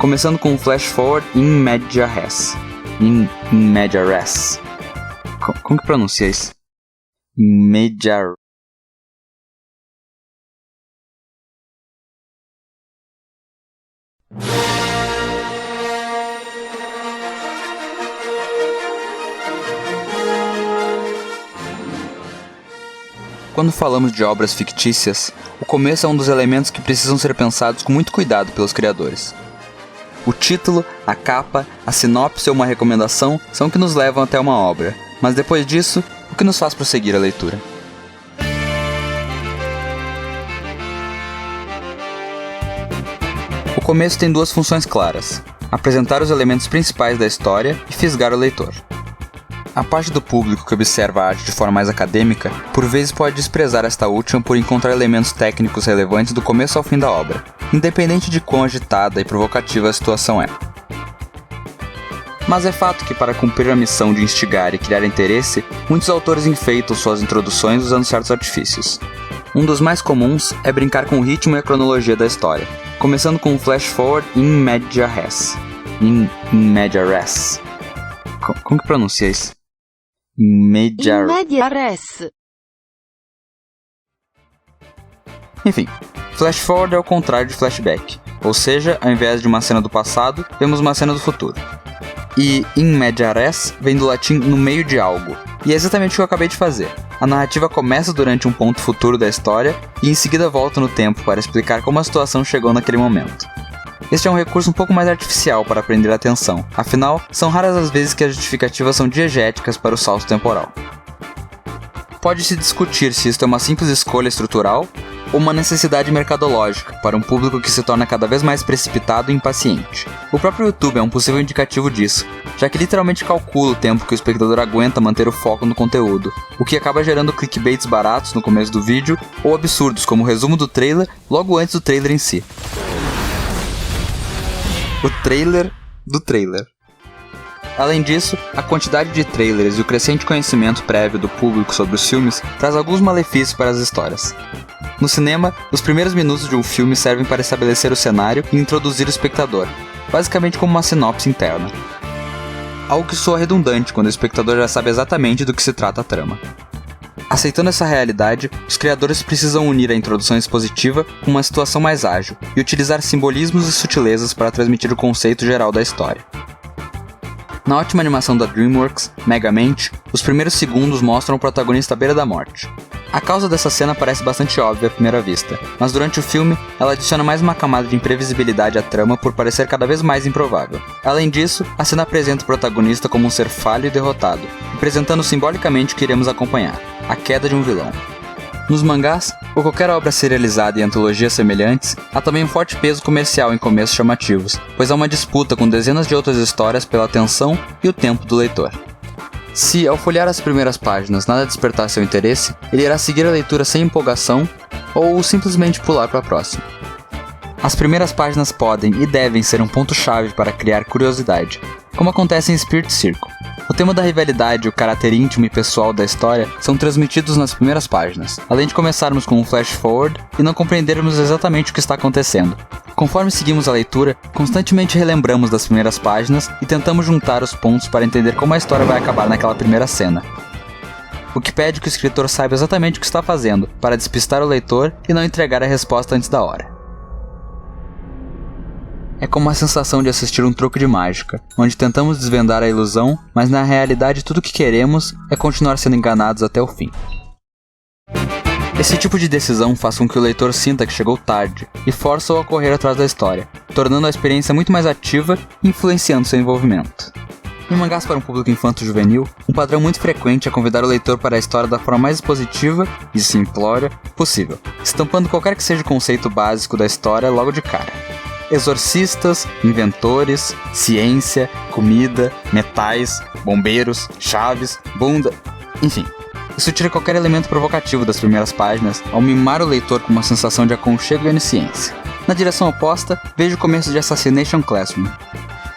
começando com um flash forward in media res. In media res. Como que pronuncia isso? In media. Quando falamos de obras fictícias, o começo é um dos elementos que precisam ser pensados com muito cuidado pelos criadores. O título, a capa, a sinopse ou uma recomendação são o que nos levam até uma obra, mas depois disso, o que nos faz prosseguir a leitura. O começo tem duas funções claras: apresentar os elementos principais da história e fisgar o leitor. A parte do público que observa a arte de forma mais acadêmica, por vezes pode desprezar esta última por encontrar elementos técnicos relevantes do começo ao fim da obra, independente de quão agitada e provocativa a situação é. Mas é fato que, para cumprir a missão de instigar e criar interesse, muitos autores enfeitam suas introduções usando certos artifícios. Um dos mais comuns é brincar com o ritmo e a cronologia da história, começando com um flash forward in media res. In media res. Como que pronuncia isso? In media res. Enfim, flash forward é o contrário de flashback, ou seja, ao invés de uma cena do passado, vemos uma cena do futuro. E in media res vem do latim no meio de algo, e é exatamente o que eu acabei de fazer. A narrativa começa durante um ponto futuro da história e em seguida volta no tempo para explicar como a situação chegou naquele momento. Este é um recurso um pouco mais artificial para prender a atenção, afinal, são raras as vezes que as justificativas são diegéticas para o salto temporal. Pode-se discutir se isto é uma simples escolha estrutural ou uma necessidade mercadológica para um público que se torna cada vez mais precipitado e impaciente. O próprio YouTube é um possível indicativo disso, já que literalmente calcula o tempo que o espectador aguenta manter o foco no conteúdo, o que acaba gerando clickbaits baratos no começo do vídeo ou absurdos como o resumo do trailer logo antes do trailer em si. O trailer do trailer. Além disso, a quantidade de trailers e o crescente conhecimento prévio do público sobre os filmes traz alguns malefícios para as histórias. No cinema, os primeiros minutos de um filme servem para estabelecer o cenário e introduzir o espectador, basicamente como uma sinopse interna. Algo que soa redundante quando o espectador já sabe exatamente do que se trata a trama. Aceitando essa realidade, os criadores precisam unir a introdução expositiva com uma situação mais ágil e utilizar simbolismos e sutilezas para transmitir o conceito geral da história. Na ótima animação da DreamWorks, Megamente, os primeiros segundos mostram o protagonista à beira da morte. A causa dessa cena parece bastante óbvia à primeira vista, mas durante o filme, ela adiciona mais uma camada de imprevisibilidade à trama por parecer cada vez mais improvável. Além disso, a cena apresenta o protagonista como um ser falho e derrotado, representando simbolicamente o que iremos acompanhar: a queda de um vilão. Nos mangás, ou qualquer obra serializada e antologias semelhantes, há também um forte peso comercial em começos chamativos, pois há uma disputa com dezenas de outras histórias pela atenção e o tempo do leitor. Se, ao folhear as primeiras páginas, nada despertar seu interesse, ele irá seguir a leitura sem empolgação ou simplesmente pular para a próxima. As primeiras páginas podem e devem ser um ponto-chave para criar curiosidade, como acontece em Spirit Circle. O tema da rivalidade e o caráter íntimo e pessoal da história são transmitidos nas primeiras páginas, além de começarmos com um flash forward e não compreendermos exatamente o que está acontecendo. Conforme seguimos a leitura, constantemente relembramos das primeiras páginas e tentamos juntar os pontos para entender como a história vai acabar naquela primeira cena. O que pede que o escritor saiba exatamente o que está fazendo, para despistar o leitor e não entregar a resposta antes da hora. É como a sensação de assistir um truque de mágica, onde tentamos desvendar a ilusão, mas na realidade tudo o que queremos é continuar sendo enganados até o fim. Esse tipo de decisão faz com que o leitor sinta que chegou tarde e força-o a correr atrás da história, tornando a experiência muito mais ativa e influenciando seu envolvimento. Em mangás para um público infanto-juvenil, um padrão muito frequente é convidar o leitor para a história da forma mais expositiva e simplória possível, estampando qualquer que seja o conceito básico da história logo de cara. Exorcistas, inventores, ciência, comida, metais, bombeiros, chaves, bunda, enfim. Isso tira qualquer elemento provocativo das primeiras páginas ao mimar o leitor com uma sensação de aconchego e onisciência. Na direção oposta, vejo o começo de Assassination Classroom.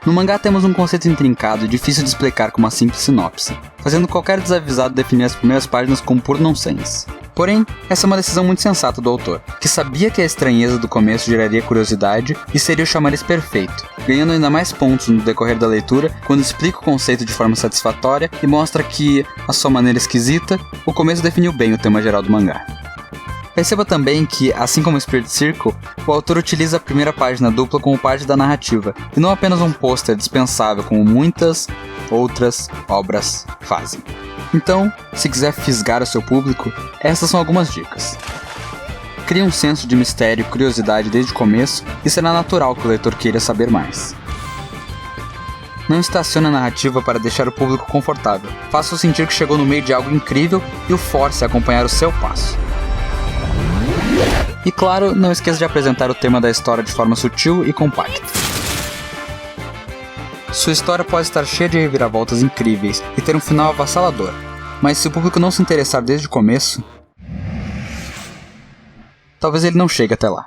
No mangá temos um conceito intrincado e difícil de explicar com uma simples sinopse, fazendo qualquer desavisado definir as primeiras páginas como puro nonsense. Porém, essa é uma decisão muito sensata do autor, que sabia que a estranheza do começo geraria curiosidade e seria o chamariz perfeito, ganhando ainda mais pontos no decorrer da leitura quando explica o conceito de forma satisfatória e mostra que, à sua maneira esquisita, o começo definiu bem o tema geral do mangá. Perceba também que, assim como Spirit Circle, o autor utiliza a primeira página dupla como parte da narrativa, e não apenas um pôster dispensável como muitas outras obras fazem. Então, se quiser fisgar o seu público, essas são algumas dicas. Crie um senso de mistério e curiosidade desde o começo e será natural que o leitor queira saber mais. Não estacione a narrativa para deixar o público confortável. Faça-o sentir que chegou no meio de algo incrível e o force a acompanhar o seu passo. E claro, não esqueça de apresentar o tema da história de forma sutil e compacta. Sua história pode estar cheia de reviravoltas incríveis e ter um final avassalador, mas se o público não se interessar desde o começo, talvez ele não chegue até lá.